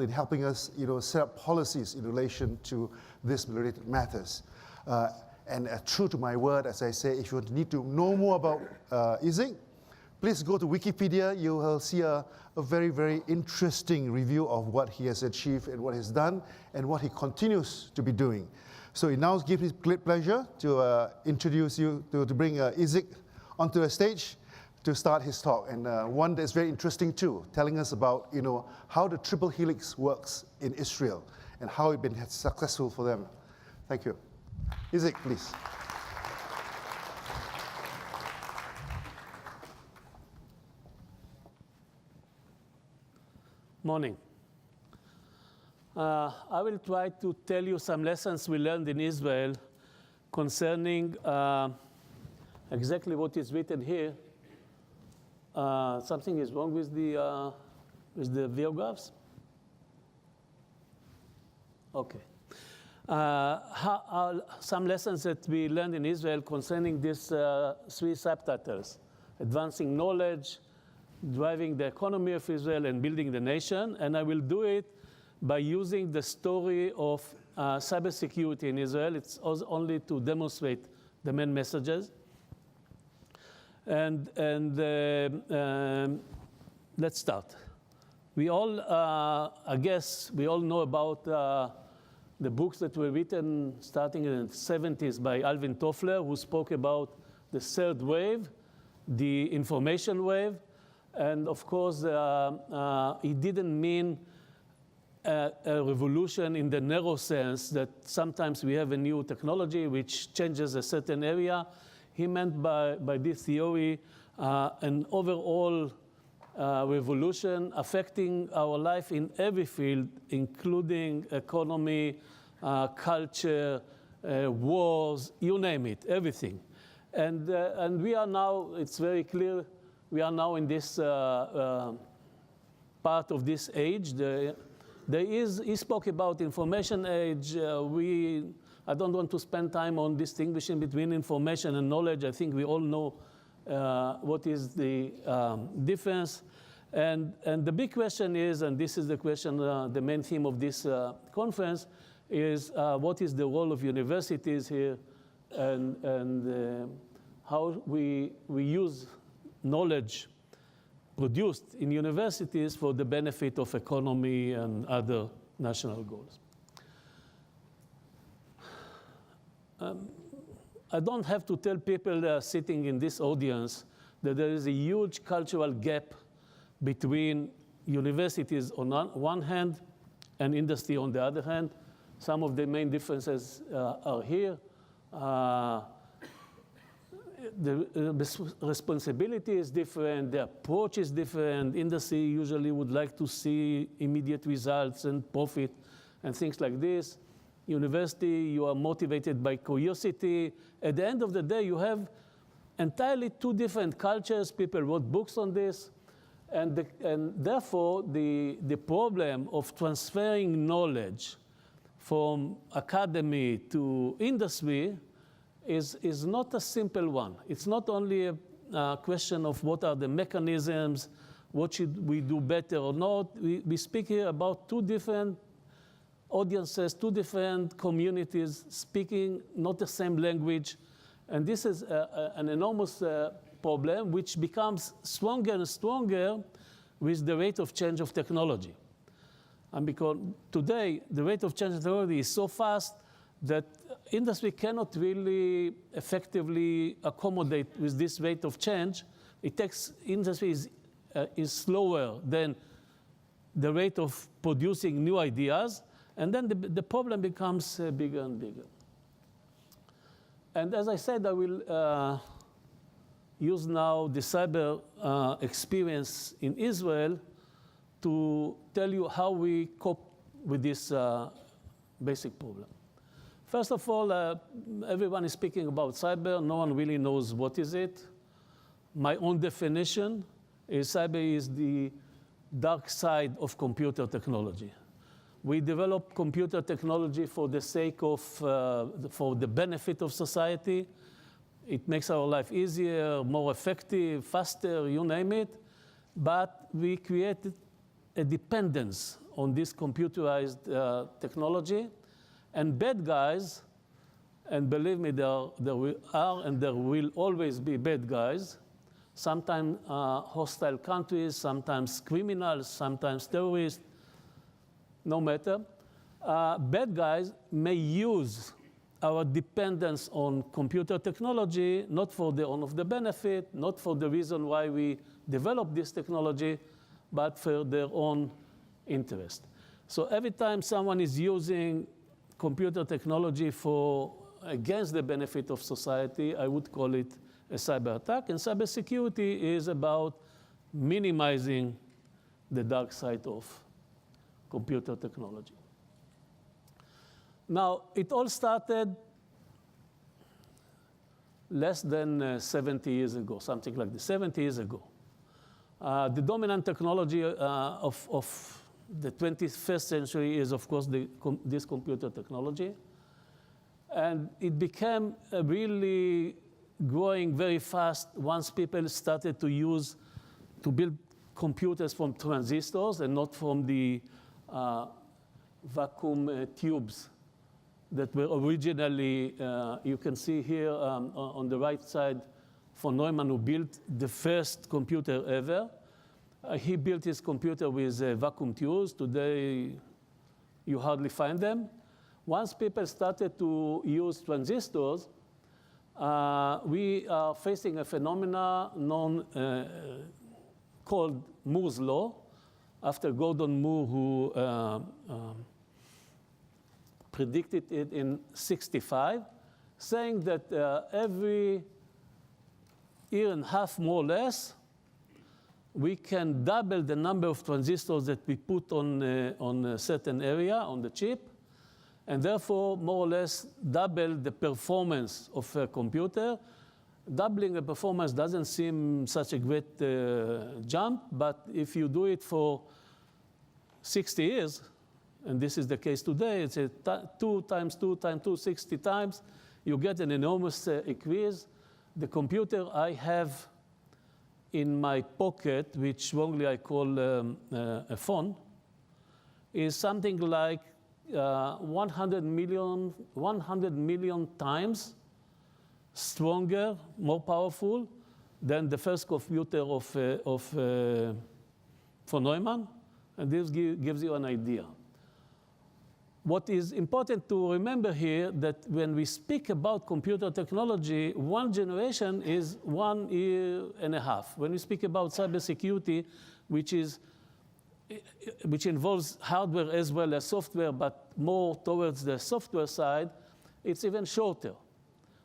in helping us, set up policies in relation to these related matters. And true to my word, as I say, if you need to know more about Iasaac, please go to Wikipedia. You will see a very, very interesting review of what he has achieved and what he's done and what he continues to be doing. So it now gives me great pleasure to introduce you, to bring Iasaac onto the stage to start his talk. And one that's very interesting too, telling us about how the triple helix works in Israel and how it's been successful for them. Thank you. Iasaac, please. Morning. I will try to tell you some lessons we learned in Israel concerning exactly what is written here. Something is wrong with the view graphs? Okay. Some lessons that we learned in Israel concerning these three subtitles: advancing knowledge, driving the economy of Israel, and building the nation. And I will do it by using the story of cybersecurity in Israel. It's only to demonstrate the main messages. And let's start. We all, I guess, we all know about the books that were written starting in the 70s by Alvin Toffler, who spoke about the third wave, the information wave. And of course, he didn't mean a revolution in the narrow sense that sometimes we have a new technology which changes a certain area. He meant by this theory an overall revolution affecting our life in every field, including economy, culture, wars, you name it, everything. And we are now, it's very clear, we are now in this part of this age. He spoke about information age. I don't want to spend time on distinguishing between information and knowledge. I think we all know what is the difference. And the big question is, and this is the question, the main theme of this conference, is what is the role of universities here and how we use knowledge produced in universities for the benefit of economy and other national goals. I don't have to tell people sitting in this audience that there is a huge cultural gap between universities on one hand and industry on the other hand. Some of the main differences are here. The responsibility is different, the approach is different. Industry usually would like to see immediate results and profit and things like this. University, you are motivated by curiosity. At the end of the day, you have entirely two different cultures. People wrote books on this. And therefore, the problem of transferring knowledge from academy to industry is not a simple one. It's not only a question of what are the mechanisms, what should we do better or not. We speak here about two different audiences, two different communities speaking not the same language. And this is an enormous problem which becomes stronger and stronger with the rate of change of technology. And because today the rate of change of technology is so fast that industry cannot really effectively accommodate with this rate of change. Industry is slower than the rate of producing new ideas, and then the problem becomes bigger and bigger. And as I said, I will use now the cyber experience in Israel to tell you how we cope with this basic problem. First of all, everyone is speaking about cyber. No one really knows what is it. My own definition is cyber is the dark side of computer technology. We develop computer technology for the sake of, for the benefit of society. It makes our life easier, more effective, faster, you name it. But we create a dependence on this computerized technology, and bad guys, and believe me, there are and there will always be bad guys, sometimes hostile countries, sometimes criminals, sometimes terrorists, no matter. Bad guys may use our dependence on computer technology, not for their own of the benefit, not for the reason why we developed this technology, but for their own interest. So every time someone is using computer technology against the benefit of society, I would call it a cyber attack. And cybersecurity is about minimizing the dark side of computer technology. Now, it all started less than 70 years ago, something like this, 70 years ago. The dominant technology of the 21st century is, of course, this computer technology. And it became really growing very fast once people started to build computers from transistors and not from the vacuum tubes that were originally, you can see here on the right side, von Neumann, who built the first computer ever. He built his computer with vacuum tubes. Today, you hardly find them. Once people started to use transistors, we are facing a phenomena called Moore's law, after Gordon Moore, who predicted it in '65, saying that every year and a half, more or less, we can double the number of transistors that we put on a certain area on the chip, and therefore more or less double the performance of a computer. Doubling the performance doesn't seem such a great jump, but if you do it for 60 years, and this is the case today, it's 2 times 2 times 2, 60 times, you get an enormous increase. The computer I have in my pocket, which wrongly I call a phone, is something like 100 million times stronger, more powerful than the first computer of von Neumann, and this gives you an idea. What is important to remember here that when we speak about computer technology, one generation is 1 year and a half. When we speak about cybersecurity, which involves hardware as well as software, but more towards the software side, it's even shorter.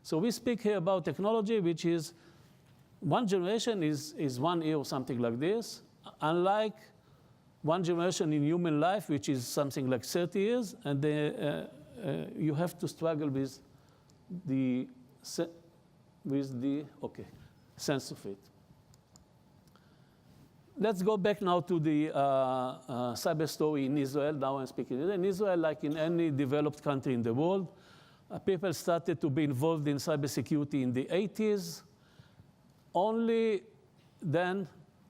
So we speak here about technology, which is one generation is 1 year or something like this, unlike one generation in human life, which is something like 30 years, and you have to struggle with the sense of it. Let's go back now to the cyber story in Israel. Now I'm speaking in Israel, like in any developed country in the world. People started to be involved in cybersecurity in the 80s.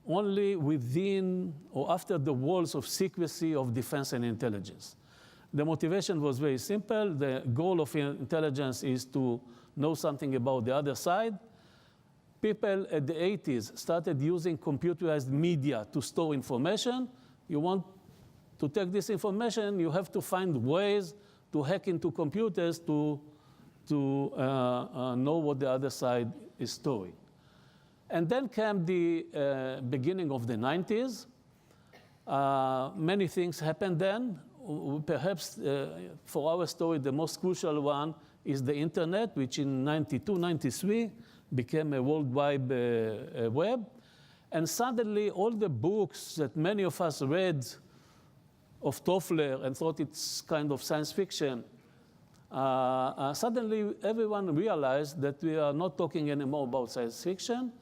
Only within or after the walls of secrecy of defense and intelligence. The motivation was very simple. The goal of intelligence is to know something about the other side. People at the 80s started using computerized media to store information. You want to take this information, you have to find ways to hack into computers to know what the other side is storing. And then came the beginning of the 90s. Many things happened then. Perhaps for our story, the most crucial one is the internet, which in 92, 93 became a worldwide web. And suddenly all the books that many of us read of Toffler and thought it's kind of science fiction, suddenly everyone realized that we are not talking anymore about science fiction.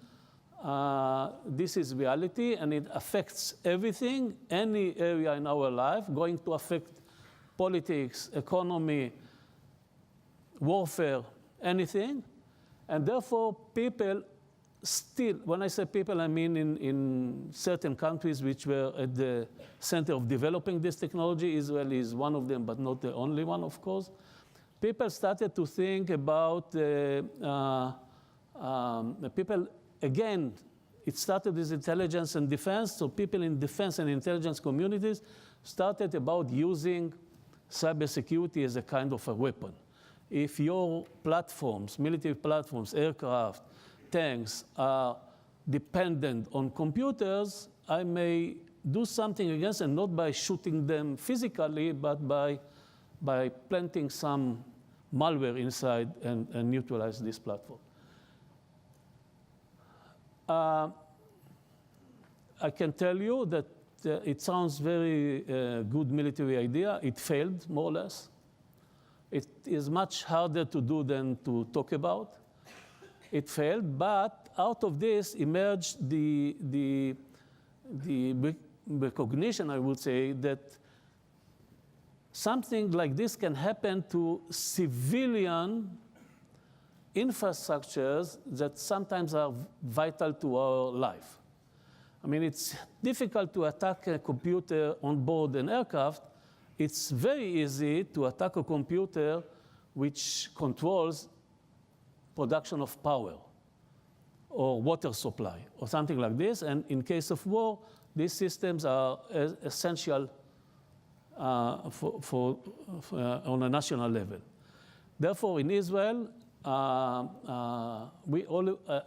This is reality, and it affects everything, any area in our life, going to affect politics, economy, warfare, anything. And therefore, people still, when I say people, I mean in certain countries which were at the center of developing this technology. Israel is one of them, but not the only one, of course. People started to think about people, again, it started with intelligence and defense, so people in defense and intelligence communities started about using cybersecurity as a kind of a weapon. If your platforms, military platforms, aircraft, tanks are dependent on computers, I may do something against them, not by shooting them physically, but by planting some malware inside and neutralize this platform. I can tell you that it sounds very good military idea. It failed, more or less. It is much harder to do than to talk about. It failed, but out of this emerged the recognition, I would say, that something like this can happen to civilian infrastructures that sometimes are vital to our life. I mean, it's difficult to attack a computer on board an aircraft. It's very easy to attack a computer which controls production of power or water supply or something like this. And in case of war, these systems are essential on a national level. Therefore, in Israel,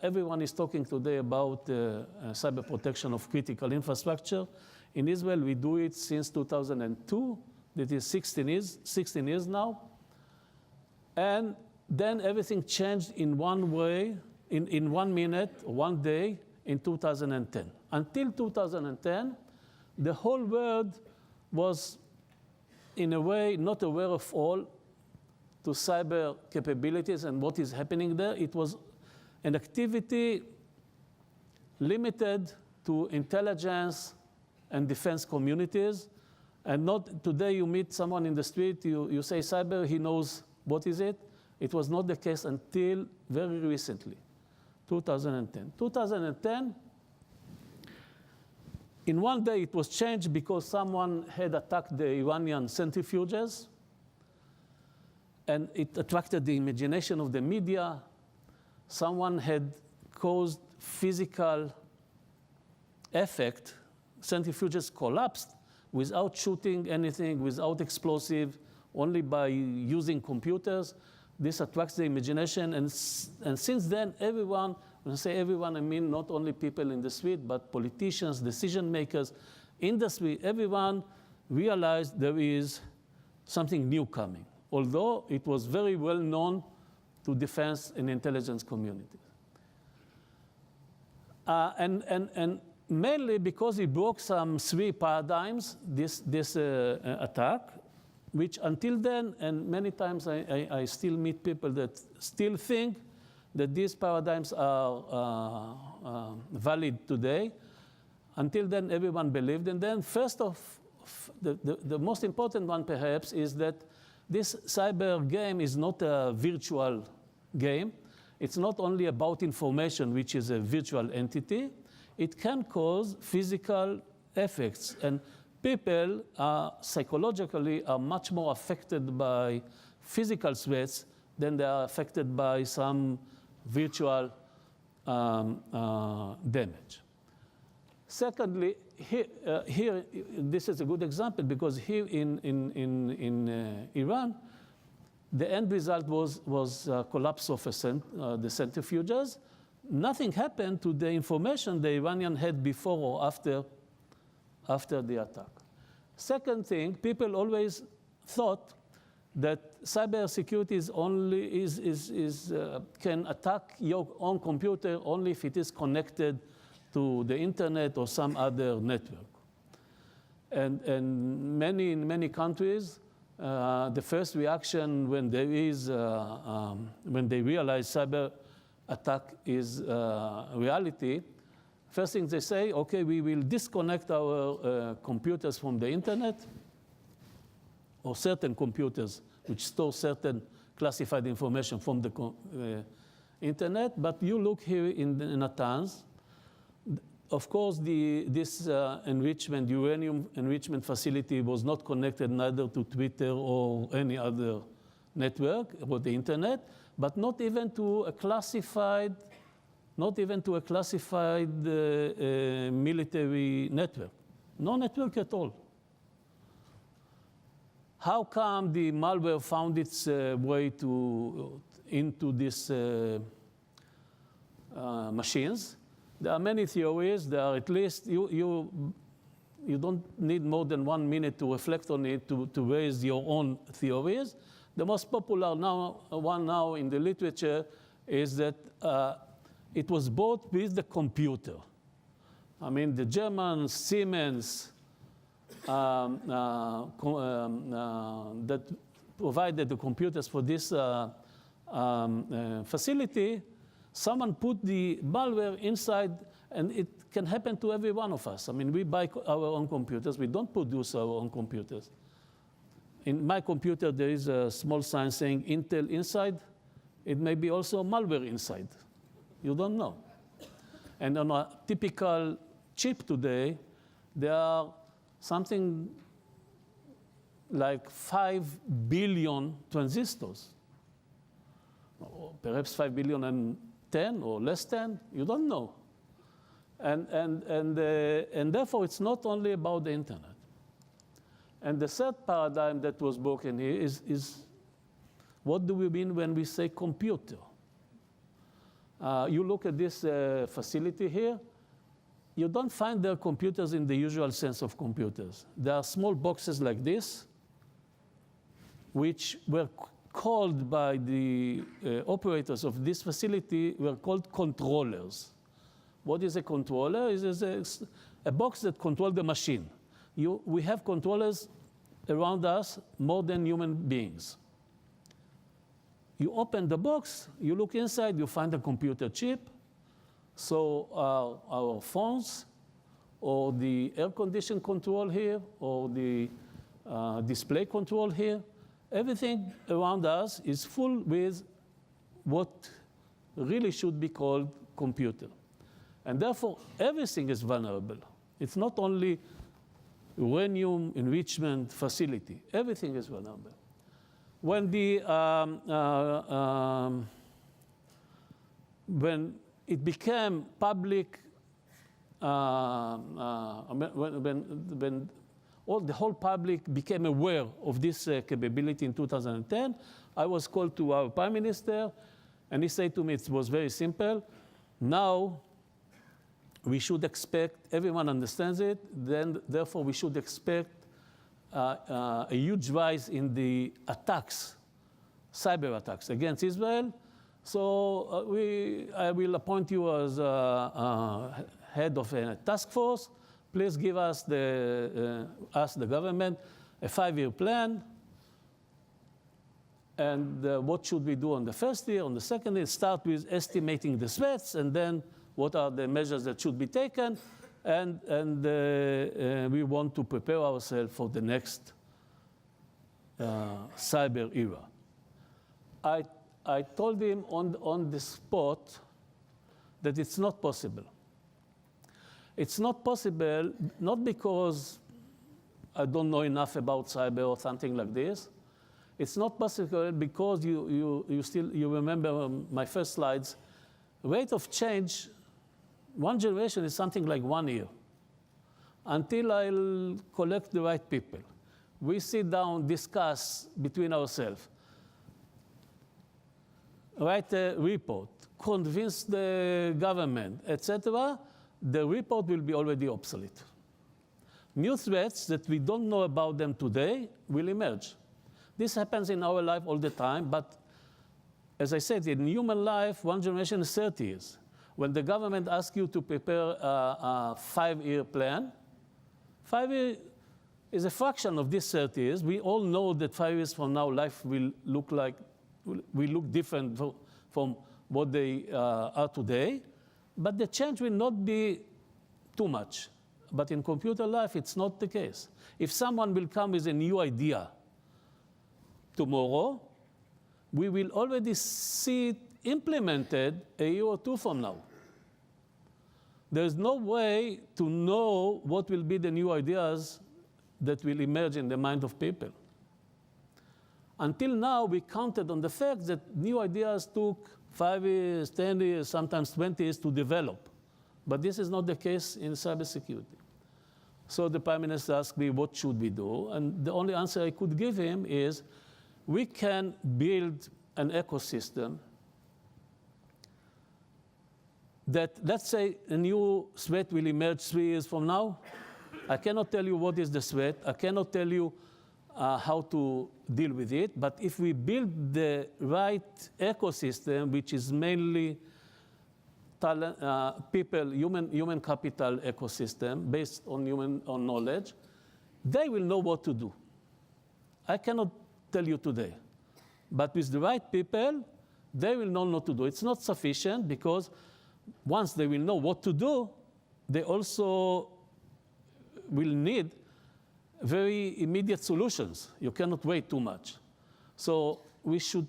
everyone is talking today about cyber protection of critical infrastructure. In Israel, we do it since 2002. That is 16 years now. And then everything changed in one way, in 1 minute, 1 day, in 2010. Until 2010, the whole world was, in a way, not aware of all to cyber capabilities and what is happening there. It was an activity limited to intelligence and defense communities. And not today you meet someone in the street, you say cyber, he knows what is it. It was not the case until very recently, 2010. 2010, in 1 day it was changed because someone had attacked the Iranian centrifuges, and it attracted the imagination of the media. Someone had caused physical effect. Centrifuges collapsed without shooting anything, without explosive, only by using computers. This attracts the imagination, and since then, everyone, when I say everyone, I mean not only people in the street, but politicians, decision makers, industry, everyone realized there is something new coming, although it was very well known to defense and intelligence communities. And mainly because it broke some 3 paradigms, this attack, which until then, and many times I still meet people that still think that these paradigms are valid today. Until then, everyone believed. And then first of the most important one, perhaps, is that this cyber game is not a virtual game. It's not only about information, which is a virtual entity. It can cause physical effects. And people psychologically are much more affected by physical threats than they are affected by some virtual damage. Secondly, here this is a good example because here in Iran, the end result was collapse of the centrifuges. Nothing happened to the information the Iranian had before or after the attack. Second thing, people always thought that cybersecurity can attack your own computer only if it is connected to the internet or some other network. And in many countries, the first reaction when they realize cyber attack is reality, first thing they say, okay, we will disconnect our computers from the internet, or certain computers which store certain classified information from the internet, but you look here in Natanz. Of course, this uranium enrichment facility was not connected neither to Twitter or any other network or the internet, but not even to a classified military network. No network at all. How come the malware found its way into these machines? There are many theories. There are at least, you don't need more than 1 minute to reflect on it to raise your own theories. The most popular one now in the literature is that it was bought with the computer. I mean, the German Siemens that provided the computers for this facility, someone put the malware inside, and it can happen to every one of us. I mean, we buy our own computers. We don't produce our own computers. In my computer, there is a small sign saying Intel inside. It may be also malware inside. You don't know. And on a typical chip today, there are something like 5 billion transistors. Or perhaps 5 billion and 10 or less than, you don't know. And therefore, it's not only about the internet. And the third paradigm that was broken here is what do we mean when we say computer? You look at this facility here, you don't find their computers in the usual sense of computers. There are small boxes like this, which were called by the operators of this facility, were called controllers. What is a controller? It is a box that controls the machine. We have controllers around us more than human beings. You open the box, you look inside, you find a computer chip. So our phones, or the air condition control here, or the display control here, everything around us is full with what really should be called computer. And therefore, everything is vulnerable. It's not only uranium enrichment facility. Everything is vulnerable. When it became public, when the whole public became aware of this capability in 2010, I was called to our prime minister, and he said to me, it was very simple. Now, we should expect, everyone understands it, therefore we should expect a huge rise in the attacks, cyber attacks against Israel. So I will appoint you as head of a task force. Please give us ask the government, a 5-year plan. And what should we do on the first year? On the second year, start with estimating the threats, and then what are the measures that should be taken, and we want to prepare ourselves for the next cyber era. I told him on the spot that it's not possible. It's not possible, not because I don't know enough about cyber or something like this. It's not possible because you remember my first slides. Rate of change, one generation is something like 1 year. Until I'll collect the right people. We sit down, discuss between ourselves, write a report, convince the government, etc. The report will be already obsolete. New threats that we don't know about them today will emerge. This happens in our life all the time, but as I said, in human life, one generation is 30 years. When the government asks you to prepare a 5-year plan, 5 years is a fraction of these 30 years. We all know that 5 years from now, life will look different from what they are today. But the change will not be too much. But in computer life, it's not the case. If someone will come with a new idea tomorrow, we will already see it implemented a year or two from now. There's no way to know what will be the new ideas that will emerge in the mind of people. Until now, we counted on the fact that new ideas took 5 years, 10 years, sometimes 20 years to develop. But this is not the case in cybersecurity. So the Prime Minister asked me, what should we do? And the only answer I could give him is, we can build an ecosystem that, let's say, a new threat will emerge 3 years from now. I cannot tell you what is the threat. I cannot tell you how to deal with it. But if we build the right ecosystem, which is mainly talent, people, human capital ecosystem based on on knowledge, they will know what to do. I cannot tell you today. But with the right people, they will know what to do. It's not sufficient because once they will know what to do, they also will need very immediate solutions. You cannot wait too much. So we should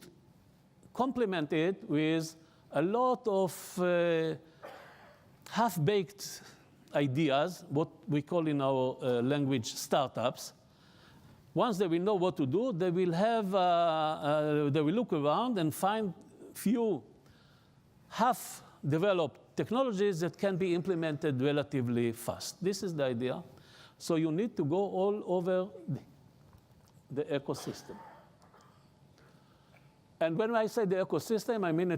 complement it with a lot of half-baked ideas, what we call in our language startups. Once they will know what to do, they will they will look around and find few half-developed technologies that can be implemented relatively fast. This is the idea. So you need to go all over the ecosystem. And when I say the ecosystem, I mean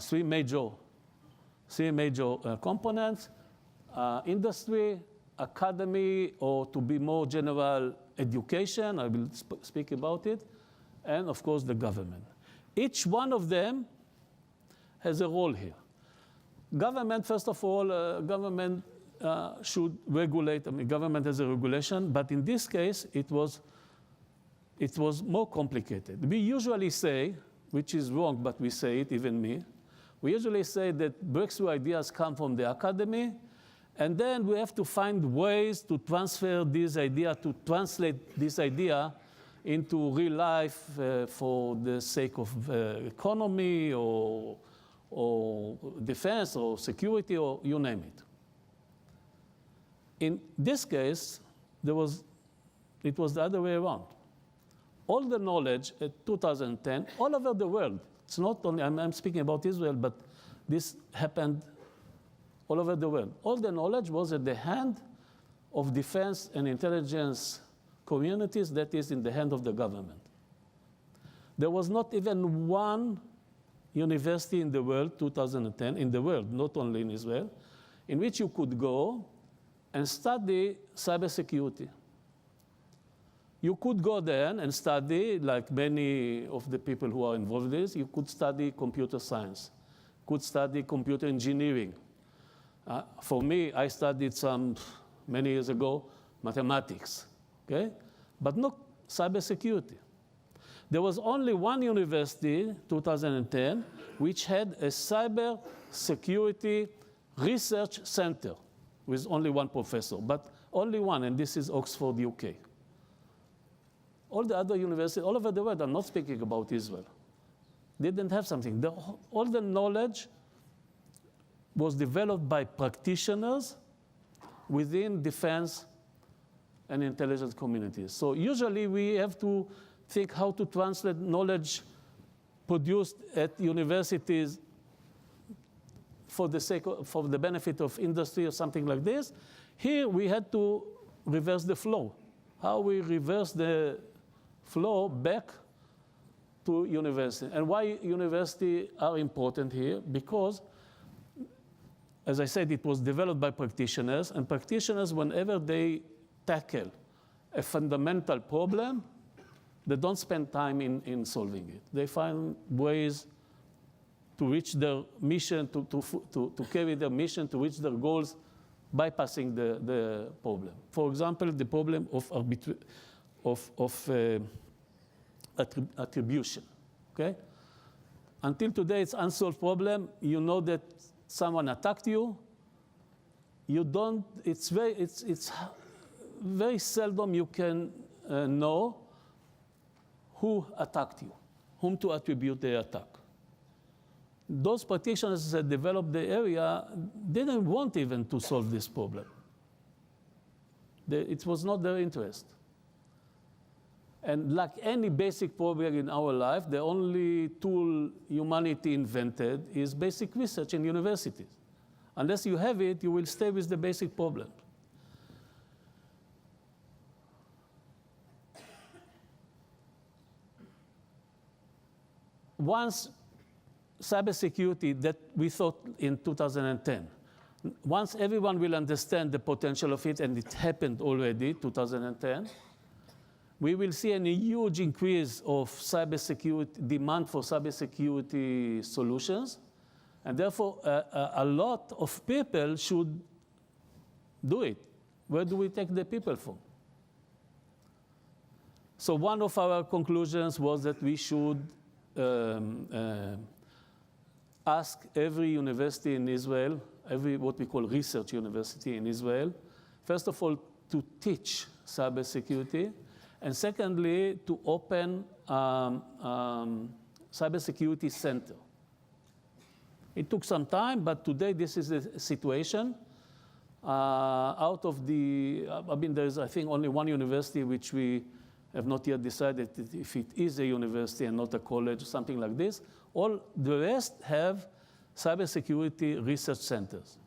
three major components: industry, academy, or to be more general, education. I will speak about it, and of course the government. Each one of them has a role here. Government, first of all, government should regulate. I mean, government has a regulation, but in this case, it was more complicated. We usually say, which is wrong, but we say it, even me, we usually say that breakthrough ideas come from the academy, and then we have to find ways to transfer this idea, to translate this idea into real life for the sake of economy or defense or security or you name it. In this case, it was the other way around. All the knowledge at 2010, all over the world, it's not only, I'm speaking about Israel, but this happened all over the world. All the knowledge was at the hand of defense and intelligence communities, that is in the hand of the government. There was not even one university in the world, 2010, in the world, not only in Israel, in which you could go and study cybersecurity. You could go there and study, like many of the people who are involved in this, you could study computer science, could study computer engineering. For me, I studied many years ago, mathematics, okay? But not cybersecurity. There was only one university, 2010, which had a cybersecurity research center with only one professor, but only one, and this is Oxford, UK. All the other universities all over the world, I'm not speaking about Israel, didn't have something. All the knowledge was developed by practitioners within defense and intelligence communities. So usually we have to think how to translate knowledge produced at universities for the benefit of industry or something like this. Here we had to reverse the flow. How we reverse the flow back to university. And why universities are important here? Because, as I said, it was developed by practitioners, and practitioners, whenever they tackle a fundamental problem, they don't spend time in solving it. They find ways to reach their mission, to carry their mission, to reach their goals, bypassing the problem. For example, the problem of attribution, okay? Until today, it's unsolved problem. You know that someone attacked you. You don't, it's very seldom you can know who attacked you, whom to attribute the attack. those practitioners that developed the area didn't want even to solve this problem. It was not their interest. And like any basic problem in our life, the only tool humanity invented is basic research in universities. Unless you have it, you will stay with the basic problem. Once cybersecurity that we thought in 2010, once everyone will understand the potential of it, and it happened already, 2010, we will see a huge increase of cybersecurity, demand for cybersecurity solutions, and therefore a lot of people should do it. Where do we take the people from? So one of our conclusions was that we should ask every university in Israel, every what we call research university in Israel, first of all, to teach cybersecurity, and secondly, to open cybersecurity center. It took some time, but today this is the situation. Out of the, I mean, there's, I think, only one university which we have not yet decided if it is a university and not a college or something like this. All the rest have cybersecurity research centers.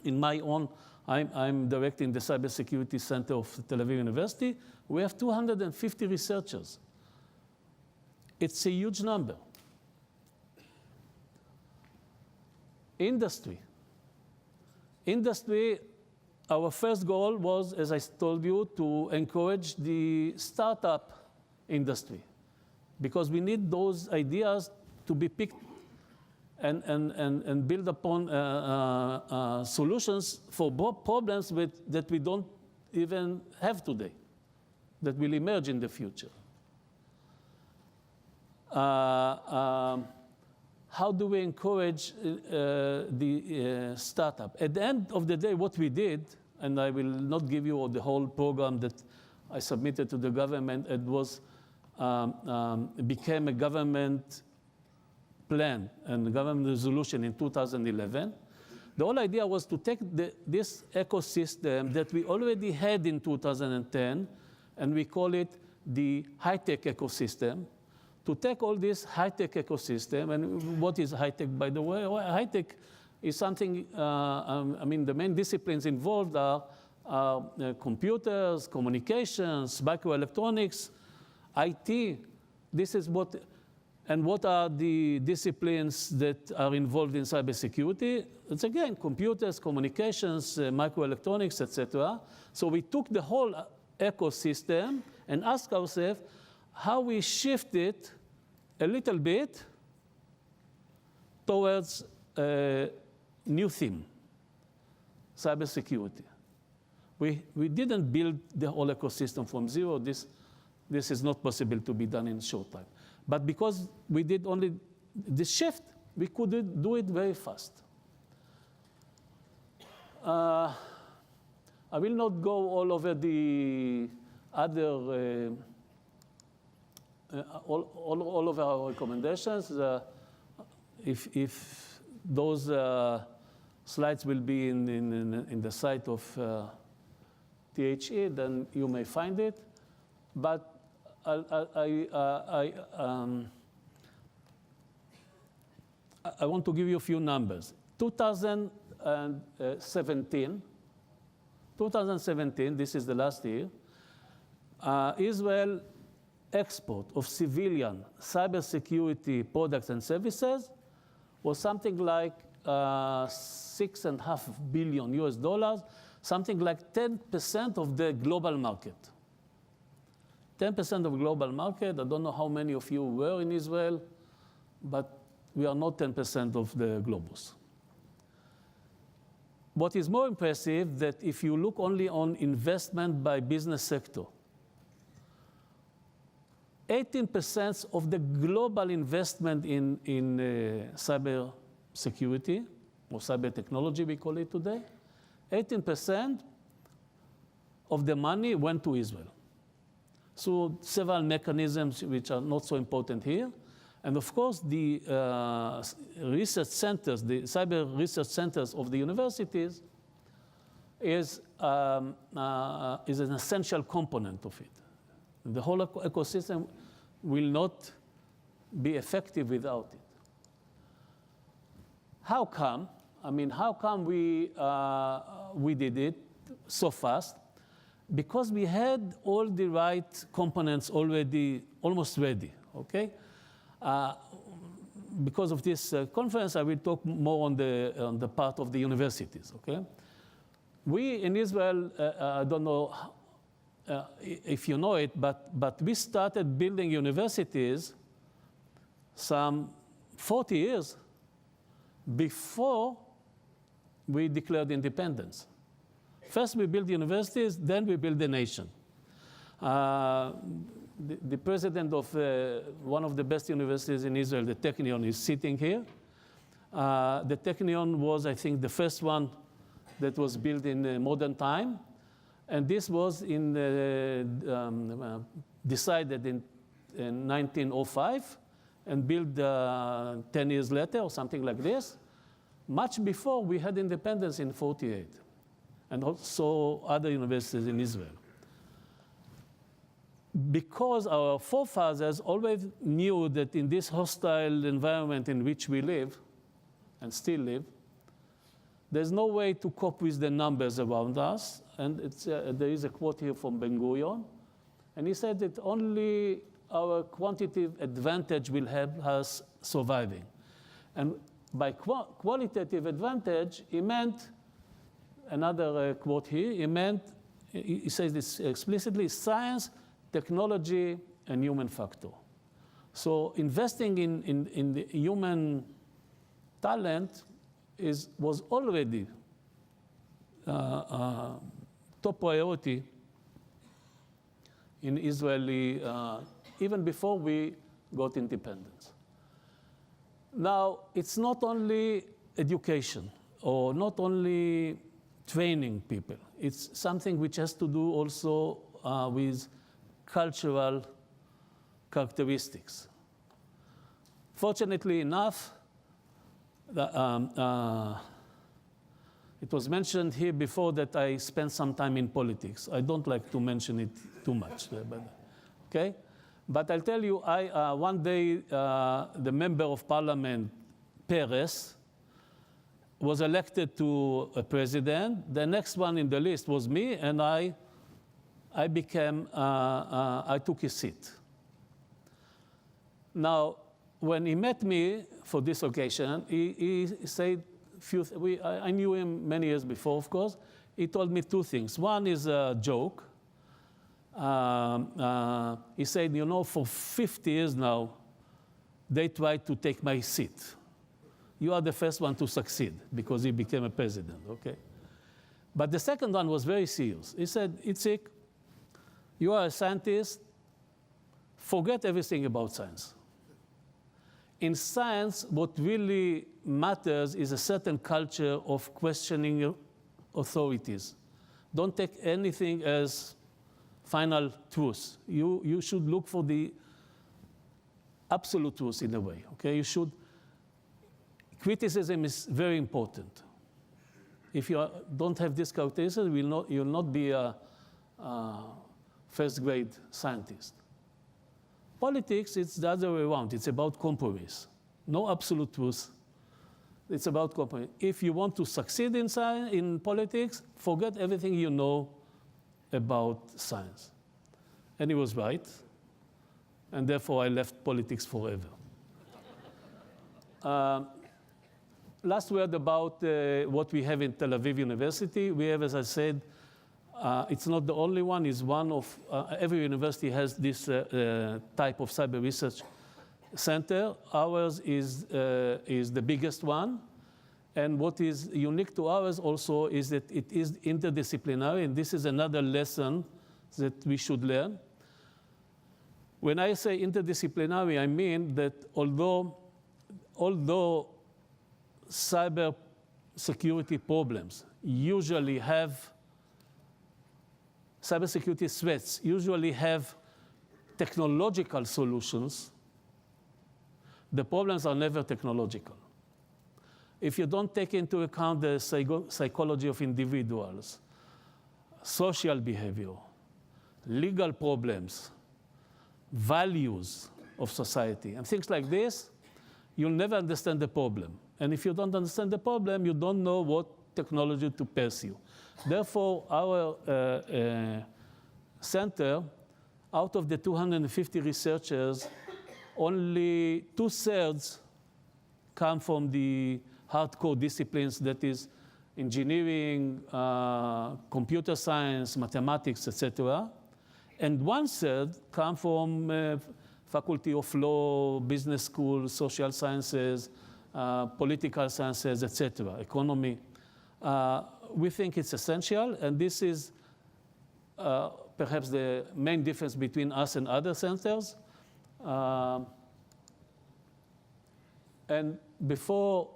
In my own, I'm directing the Cybersecurity Center of Tel Aviv University. We have 250 researchers. It's a huge number. Industry, our first goal was, as I told you, to encourage the startup industry, because we need those ideas to be picked and build upon solutions for problems that we don't even have today, that will emerge in the future. How do we encourage the startup? At the end of the day, what we did, and I will not give you the whole program that I submitted to the government, it was became a government plan and a government resolution in 2011. The whole idea was to take this ecosystem that we already had in 2010, and we call it the high-tech ecosystem, to take all this high-tech ecosystem. And what is high-tech, by the way? Well, high-tech is something, I mean, the main disciplines involved are computers, communications, microelectronics, IT. This is what, and what are the disciplines that are involved in cybersecurity? It's again, computers, communications, microelectronics, etc. So we took the whole ecosystem and asked ourselves how we shift it a little bit towards a new theme, cybersecurity. We didn't build the whole ecosystem from zero. This is not possible to be done in a short time. But because we did only the shift, we could do it very fast. I will not go all over the other, all of our recommendations. If those slides will be in the site of THE, then you may find it. But I want to give you a few numbers. 2017, this is the last year, Israel export of civilian cybersecurity products and services was something like $6.5 billion US, something like 10% of the global market. 10% of global market. I don't know how many of you were in Israel, but we are not 10% of the globus. What is more impressive, that if you look only on investment by business sector, 18% of the global investment in cyber security, or cyber technology we call it today, 18% of the money went to Israel. So several mechanisms which are not so important here. And of course, the research centers, the cyber research centers of the universities is an essential component of it. The whole ecosystem will not be effective without it. How come? I mean, how come we did it so fast? Because we had all the right components already, almost ready, okay? Because of this conference, I will talk more on the part of the universities, okay? We in Israel, I don't know if you know it, but we started building universities some 40 years before we declared independence. First we build universities, then we build the nation. The president of one of the best universities in Israel, the Technion, is sitting here. The Technion was, I think, the first one that was built in modern time. And this was decided in 1905 and built 10 years later or something like this, much before we had independence in 48, and also other universities in Israel. Because our forefathers always knew that in this hostile environment in which we live, and still live, there's no way to cope with the numbers around us. And there is a quote here from Ben-Gurion, and he said that only our quantitative advantage will help us surviving. And by qualitative advantage, he meant, another quote here, he says this explicitly, science, technology, and human factor. So investing in the human talent was already top priority in Israeli, even before we got independence. Now, it's not only education or not only training people. It's something which has to do also with cultural characteristics. Fortunately enough, it was mentioned here before that I spent some time in politics. I don't like to mention it too much, okay? But I'll tell you, one day, the member of parliament, Peres, was elected to a president. The next one in the list was me, and I took his seat. Now, when he met me for this occasion, he said, I knew him many years before, of course. He told me two things. One is a joke. He said, you know, for 50 years now, they tried to take my seat. You are the first one to succeed, because he became a president, okay? But the second one was very serious. He said, Iasaac, you are a scientist, forget everything about science. In science, what really matters is a certain culture of questioning authorities. Don't take anything as final truth. You should look for the absolute truth in a way, okay? Criticism is very important. If you don't have this characteristic, you'll not be a first grade scientist. Politics, it's the other way around. It's about compromise. No absolute truth. It's about compromise. If you want to succeed in science, in politics, forget everything you know about science. And he was right. And therefore, I left politics forever. Last word about what we have in Tel Aviv University. We have, as I said, it's not the only one. It's one of, every university has this type of cyber research center. Ours is the biggest one. And what is unique to ours also is that it is interdisciplinary, and this is another lesson that we should learn. When I say interdisciplinary, I mean that although cyber security problems usually have, cybersecurity threats usually have technological solutions, the problems are never technological. If you don't take into account the psychology of individuals, social behavior, legal problems, values of society, and things like this, you'll never understand the problem. And if you don't understand the problem, you don't know what technology to pursue. Therefore, our center, out of the 250 researchers, only 2/3 come from the hardcore disciplines, that is engineering, computer science, mathematics, etc. And 1/3 come from Faculty of Law, Business School, Social Sciences, Political Sciences, etc., economy. We think it's essential, and this is perhaps the main difference between us and other centers. And before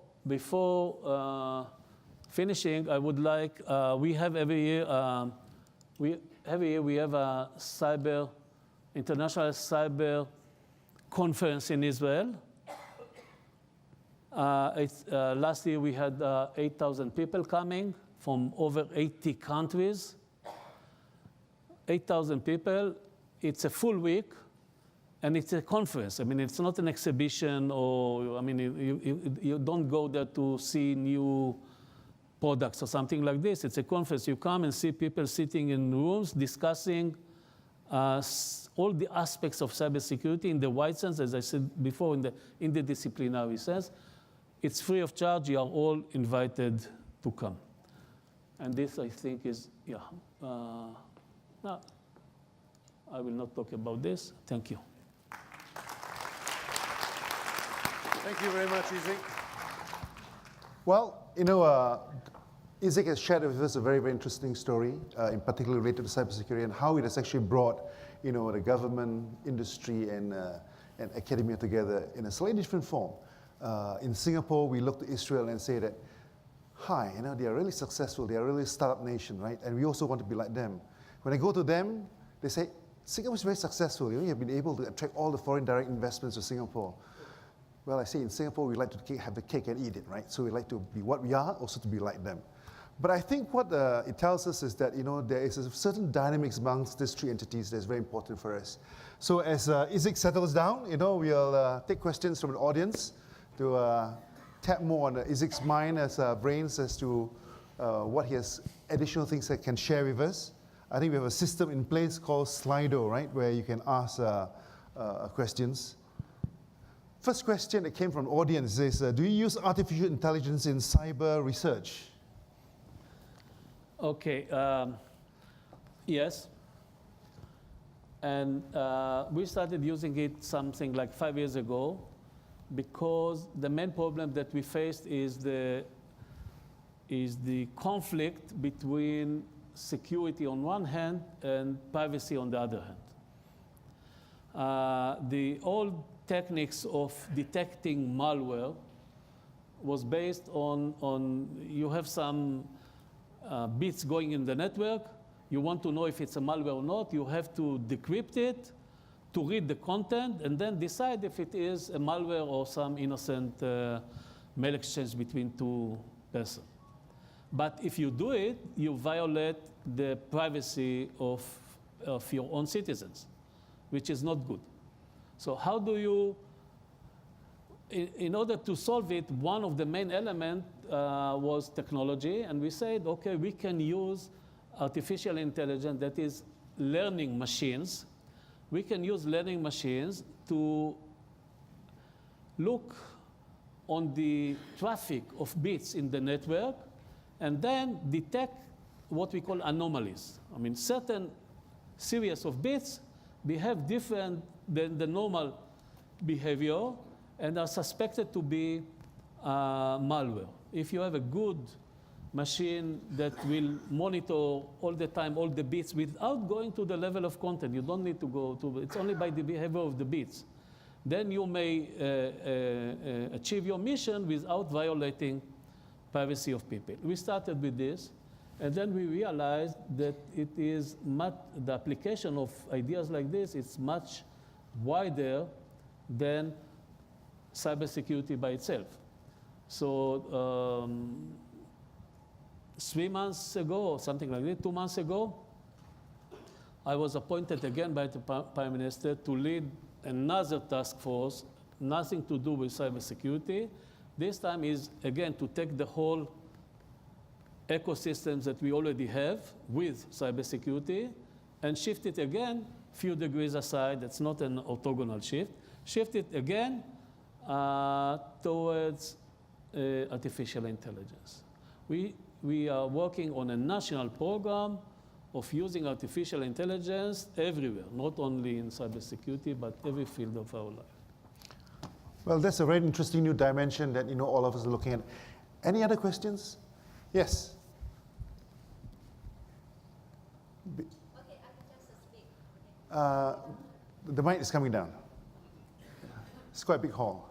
finishing, I would like, we have every year, we have a international cyber conference in Israel. Last year we had 8,000 people coming from over 80 countries. 8,000 people, it's a full week, and it's a conference. I mean, it's not an exhibition, or, I mean, you don't go there to see new products or something like this. It's a conference. You come and see people sitting in rooms discussing all the aspects of cybersecurity in the wide sense, as I said before, in the interdisciplinary sense. It's free of charge. You are all invited to come. And this, I think, is, yeah. No, I will not talk about this. Thank you. Thank you very much, Iasaac. Well, you know, Iasaac has shared with us a very, very interesting story, in particular related to cybersecurity and how it has actually brought, you know, the government, industry, and academia together in a slightly different form. In Singapore, we look to Israel and say that, hi, you know, they are really successful. They are really a startup nation, right? And we also want to be like them. When I go to them, they say, Singapore is very successful. You know, you've been able to attract all the foreign direct investments to Singapore. Well, I say in Singapore, we like to have the cake and eat it, right? So we like to be what we are, also to be like them. But I think what it tells us is that, you know, there is a certain dynamics amongst these three entities that's very important for us. So as Iasaac settles down, you know, we'll take questions from the audience to tap more on Isaac's mind as brains as to what he has additional things that can share with us. I think we have a system in place called Slido, right, where you can ask questions. First question that came from the audience is, do you use artificial intelligence in cyber research? Okay, yes. And we started using it something like 5 years ago, because the main problem that we faced is the conflict between security on one hand and privacy on the other hand. The old techniques of detecting malware was based on you have some bits going in the network. You want to know if it's a malware or not. You have to decrypt it, to read the content, and then decide if it is a malware or some innocent mail exchange between two persons. But if you do it, you violate the privacy of your own citizens, which is not good. So how do you, in order to solve it, one of the main elements was technology, and we said, okay, we can use artificial intelligence, that is learning machines. We can use learning machines to look on the traffic of bits in the network and then detect what we call anomalies. I mean, certain series of bits behave different than the normal behavior and are suspected to be malware. If you have a good machine that will monitor all the time all the bits without going to the level of content, you don't need to go to, it's only by the behavior of the bits, then you may achieve your mission without violating privacy of people. We started with this, and then we realized that it is much, the application of ideas like this is much wider than cybersecurity by itself. So 3 months ago, or something like that, 2 months ago, I was appointed again by the Prime Minister to lead another task force, nothing to do with cybersecurity. This time is, again, to take the whole ecosystems that we already have with cybersecurity and shift it again, few degrees aside. That's not an orthogonal shift. Shift it again towards artificial intelligence. We are working on a national program of using artificial intelligence everywhere, not only in cybersecurity, but every field of our life. Well, that's a very interesting new dimension that all of us are looking at. Any other questions? Yes. Okay, I can just speak. Okay. The mic is coming down. It's quite a big hall.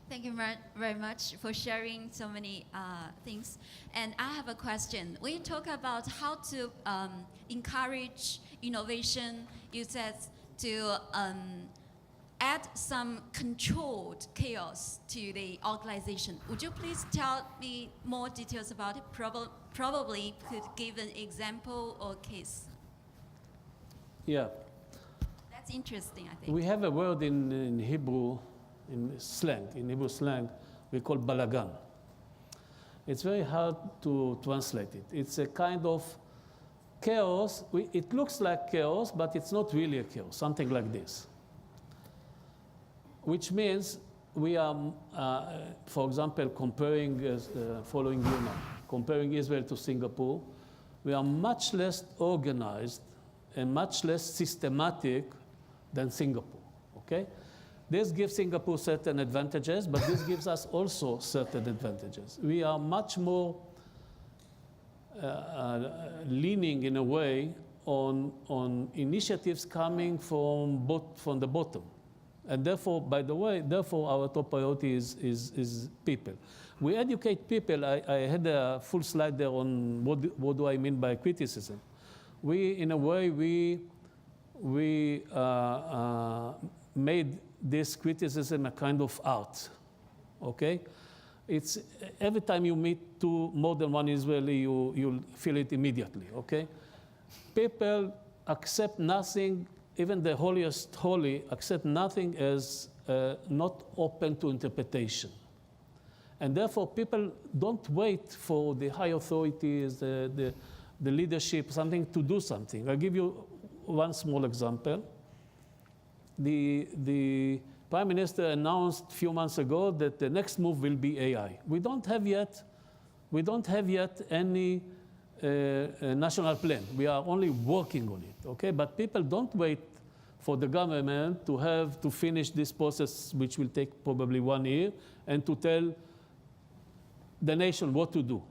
Thank you very much for sharing so many things. And I have a question. When you talk about how to encourage innovation, you said to add some controlled chaos to the organization. Would you please tell me more details about it? Probably could give an example or case. Yeah. That's interesting, I think. We have a word in Hebrew, in Hebrew slang, we call balagan. It's very hard to translate it. It's a kind of chaos. It looks like chaos, but it's not really a chaos, something like this. Which means we are, for example, comparing, following you now, comparing Israel to Singapore, we are much less organized and much less systematic than Singapore, okay? This gives Singapore certain advantages, but this gives us also certain advantages. We are much more leaning in a way on initiatives coming from the bottom. And therefore, by the way, our top priority is people. We educate people. I had a full slide there on what do I mean by criticism. In a way, we made this criticism a kind of art, okay? It's every time you meet more than one Israeli, you'll feel it immediately, okay? People accept nothing, even the holiest holy, accept nothing as not open to interpretation. And therefore, people don't wait for the high authorities, the leadership, something to do something. I'll give you one small example. The Prime Minister announced a few months ago that the next move will be AI. We don't have yet any national plan. We are only working on it, okay? But people don't wait for the government to finish this process, which will take probably 1 year, and to tell the nation what to do.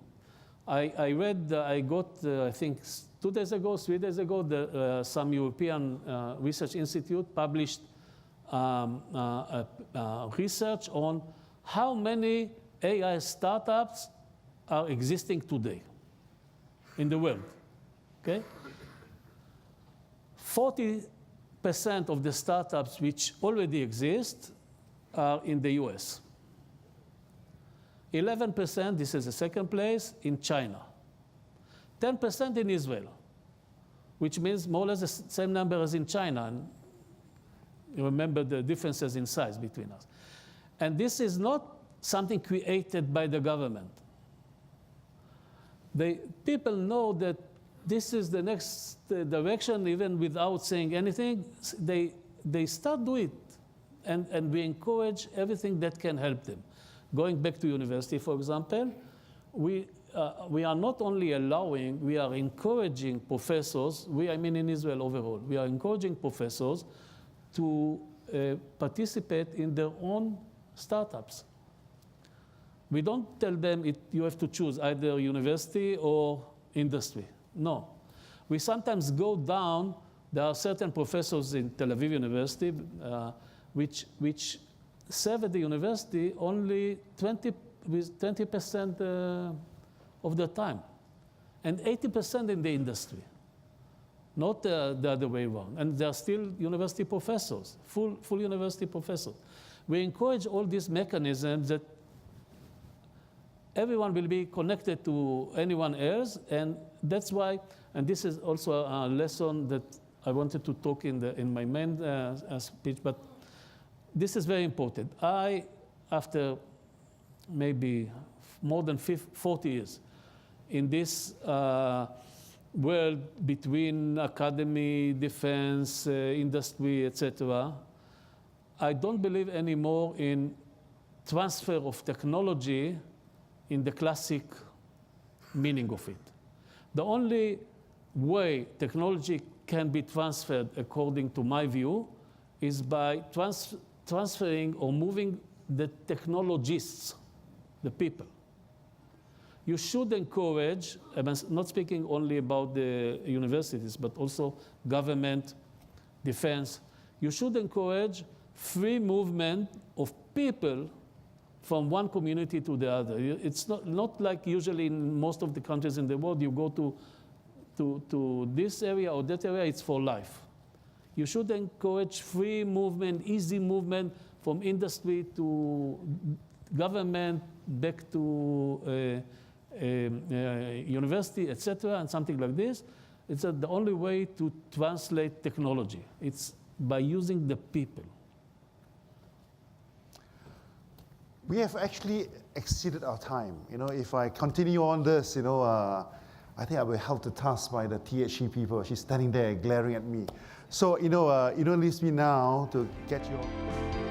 I got, I think, 2 days ago, 3 days ago, some European research institute published research on how many AI startups are existing today in the world, okay? 40% of the startups which already exist are in the US. 11%, this is the second place, in China. 10% in Israel, which means more or less the same number as in China. And you remember the differences in size between us. And this is not something created by the government. People know that this is the next direction, even without saying anything. They start doing it, and we encourage everything that can help them. Going back to university, for example, we are not only allowing, we are encouraging professors, I mean in Israel overall, we are encouraging professors to participate in their own startups. We don't tell them you have to choose either university or industry. No. We sometimes go down. There are certain professors in Tel Aviv University which serve at the university only 20% of the time, and 80% in the industry. not the other way around. And there are still university professors, full university professors. We encourage all these mechanisms that everyone will be connected to anyone else, and that's why, and this is also a lesson that I wanted to talk in my main speech, but this is very important. After maybe more than 40 years in this world between academy, defense, industry, etc., I don't believe anymore in transfer of technology in the classic meaning of it. The only way technology can be transferred, according to my view, is by transferring or moving the technologists, the people. You should encourage, I'm not speaking only about the universities, but also government, defense. You should encourage free movement of people from one community to the other. It's not like usually in most of the countries in the world, you go to this area or that area, it's for life. You should encourage free movement, easy movement from industry to government, back to university, etc., and something like this. It's the only way to translate technology. It's by using the people. We have actually exceeded our time. You know, if I continue on this, you know, I think I will be held to task by the THE people. She's standing there glaring at me. So, you know, it leaves me now to get your...